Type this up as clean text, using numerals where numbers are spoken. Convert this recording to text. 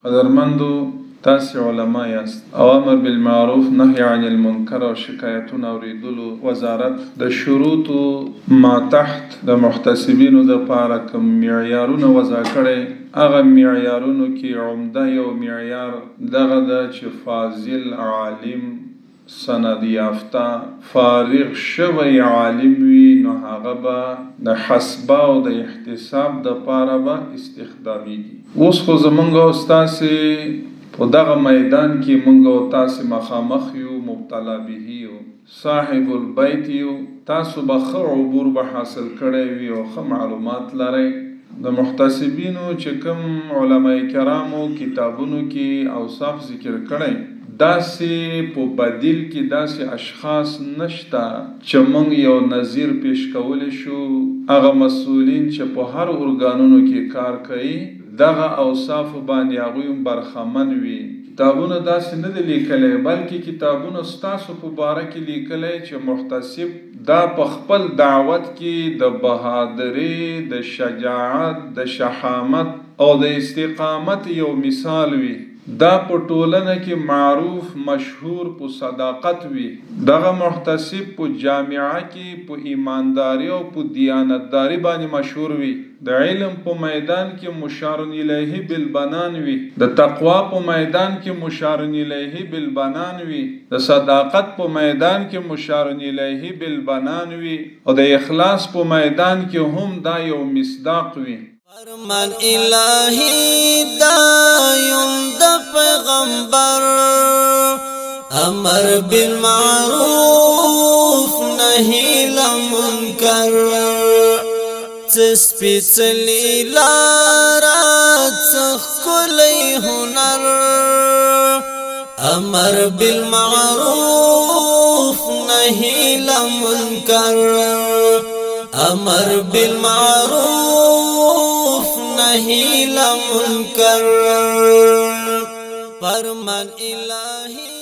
قدرمندو تاسې علما یاست. اوامر بالمعروف نهی عن المنکر او شکایتونه اوریدلو وزارت د شروطو ما تحت د محتسبینو د پاره کوم معیارونه وضع کړي. هغه معیارونو کې عمده یو معیار دغه د چې فاضل عالم سند یافته فارغ شوی عالم وي، نو هغه به د حسبه او د احتساب د پاره به استخدامیږي. اوس خو زمونږ او ستاسې په دغه میدان کې مونږ او تاسې مخامخ یو، مبتلا به یو، صاحب البیت یو. تاسو به ښه عبور به حاصل کړی وي او ښه معلومات لرئ. د محتسبینو چې کوم علماء کرامو کتابونو کې اوصاف ذکر کړی، داسې په بدیل کې داسې اشخاص نشته چې مونږ یو نظیر پیش کولی شو. هغه مسئولین چې په هر ارګانونو کې کار کوي دغه اوصاف باندې هغوی برخمن وي. کتابونه داسې نه دي لیکلی، بلکې کتابونه ستاسو په باره کې لیکلی چې محتسب دا په خپل دعوت کې د بهادرۍ، د شجاعت، د شهامت او د استقامت یو مثال وي. دا په ټولنه کې معروف مشهور په صداقت وي. دغه محتسب په جامعه کې په ایمانداری او په دیانتداری باندې مشهور وي. د علم په میدان کې مشار الیه بالبنان وي. د تقوا په میدان کې مشار الیه بالبنان وي. د صداقت په میدان کې مشار الیه بالبنان وي. او د اخلاص په میدان کې هم دا یو مصداق وي. فرمان الہی دایون د پیغمبر، امر بالمعروف نهی لمنکر، سپیڅلی لارا څخلی هنر، امر بالمعروف نهی لمنکر، امر بالمعروف نهی لمنکر، فرمان الہی